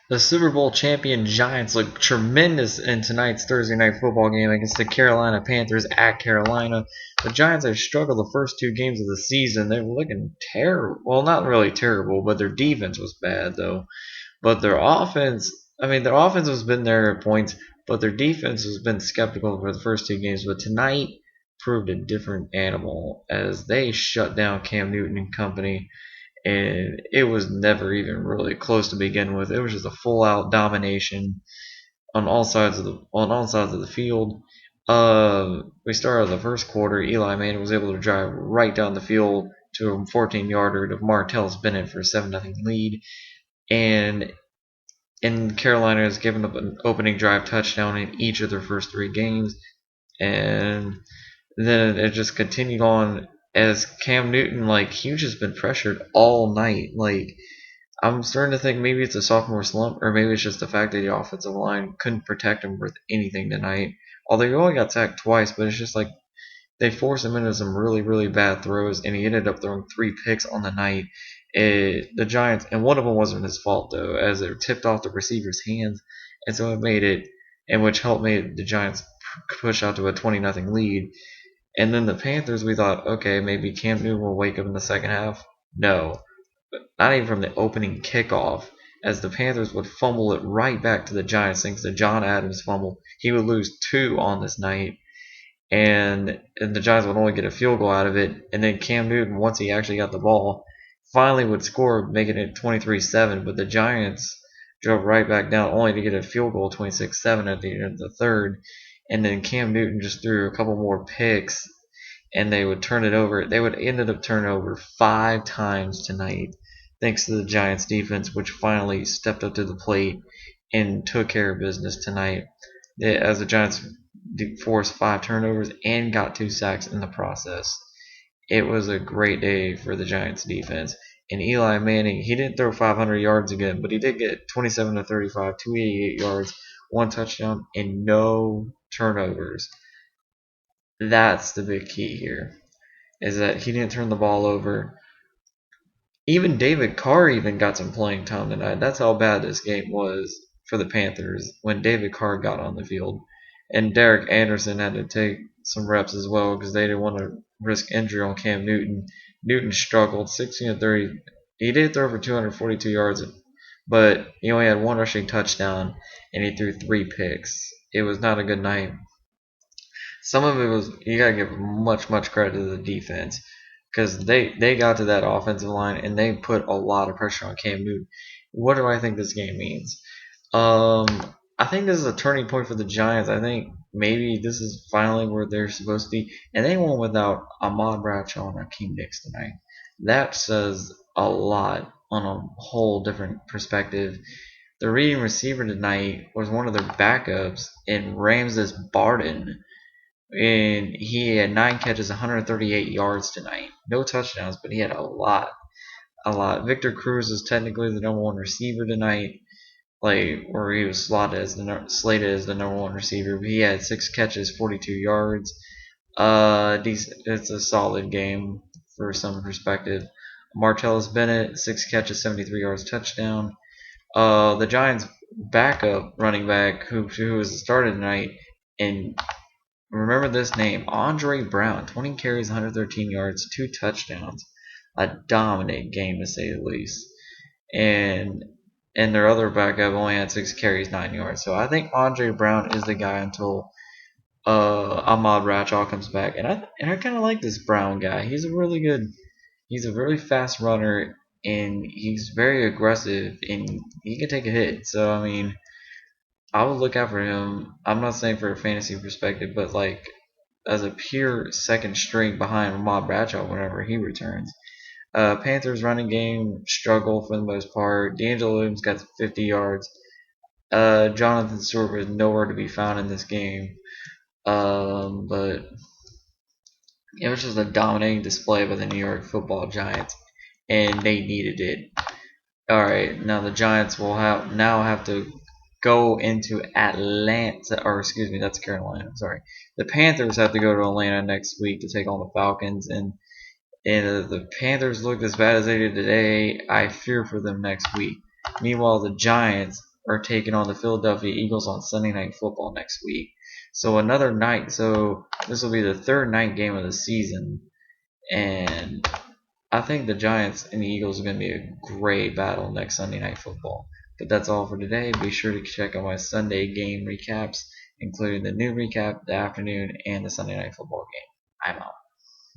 The Super Bowl champion Giants look tremendous in tonight's Thursday night football game against the Carolina Panthers at Carolina. The Giants have struggled the first two games of the season. They're looking terrible. Well, not really terrible, but their defense was bad, though. But their offense has been there at points, but their defense has been skeptical for the first two games. But tonight proved a different animal as they shut down Cam Newton and company, and it was never even really close to begin with. It was just a full out domination on all sides of the field. We started the first quarter. Eli Manning was able to drive right down the field to a 14-yarder to Martellus Bennett for a 7-0 lead, and Carolina has given up an opening drive touchdown in each of their first three games, and then it just continued on as Cam Newton, like, he's just been pressured all night. Like, I'm starting to think maybe it's a sophomore slump, or maybe it's just the fact that the offensive line couldn't protect him with anything tonight. Although he only got sacked twice, but it's just like they forced him into some really, really bad throws, and he ended up throwing 3 picks on the night. The Giants, and one of them wasn't his fault though, as it tipped off the receiver's hands, and so it made it, and which helped made the Giants push out to a 20-0 lead. And then the Panthers, we thought, okay, maybe Cam Newton will wake up in the second half. No, not even from the opening kickoff, as the Panthers would fumble it right back to the Giants thanks to John Adams' fumble. He would lose 2 on this night, and the Giants would only get a field goal out of it. And then Cam Newton, once he actually got the ball, finally would score, making it 23-7. But the Giants drove right back down, only to get a field goal 26-7 at the end of the third. And then Cam Newton just threw a couple more picks, and they would turn it over. They would ended up turning over 5 times tonight, thanks to the Giants defense, which finally stepped up to the plate and took care of business tonight. As the Giants forced 5 turnovers and got 2 sacks in the process. It was a great day for the Giants defense. And Eli Manning, he didn't throw 500 yards again, but he did get 27 to 35, 288 yards, 1 touchdown, and no turnovers. That's the big key here, is that he didn't turn the ball over. Even David Carr even got some playing time tonight. That's how bad this game was for the Panthers when David Carr got on the field. And Derek Anderson had to take some reps as well because they didn't want to risk injury on Cam Newton. Newton struggled, 16 to 30. He did throw for 242 yards, but he only had 1 rushing touchdown, and he threw 3 picks. It was not a good night. Some of it was, you gotta give much credit to the defense because they got to that offensive line and they put a lot of pressure on Cam Newton. What do I think this game means? Um, I think this is a turning point for the Giants. I think maybe this is finally where they're supposed to be, and they won without Ahmad Bradshaw and Akeem Nicks tonight. That says a lot on a whole different perspective. The leading receiver tonight was one of their backups in Ramses Barden, and he had 9 catches, 138 yards tonight. No touchdowns, but he had a lot. Victor Cruz is technically the number 1 receiver tonight, like where he was slated as the number 1 receiver. But he had 6 catches, 42 yards. It's a solid game for some perspective. Martellus Bennett, 6 catches, 73 yards, touchdown. The Giants' backup running back, who was started tonight, and remember this name, Andre Brown, 20 carries, 113 yards, 2 touchdowns. A dominant game to say the least. And their other backup only had 6 carries, 9 yards. So I think Andre Brown is the guy until Ahmad Bradshaw comes back. And I kind of like this Brown guy. He's a really fast runner, and he's very aggressive, and he can take a hit. So I mean, I would look out for him. I'm not saying for a fantasy perspective, but like as a pure second string behind Ahmad Bradshaw whenever he returns. Panthers running game struggle for the most part. D'Angelo Williams got 50 yards. Jonathan Stewart was nowhere to be found in this game. But it was just a dominating display by the New York Football Giants, and they needed it. All right, now the Giants will have to go into Atlanta, or excuse me, that's Carolina. Sorry, the Panthers have to go to Atlanta next week to take on the Falcons, and if the Panthers look as bad as they did today, I fear for them next week. Meanwhile, the Giants, are taking on the Philadelphia Eagles on Sunday Night Football next week. So another night. So this will be the third night game of the season, and I think the Giants and the Eagles are going to be a great battle next Sunday Night Football. But that's all for today. Be sure to check out my Sunday game recaps, including the noon recap, the afternoon, and the Sunday Night Football game. I'm out.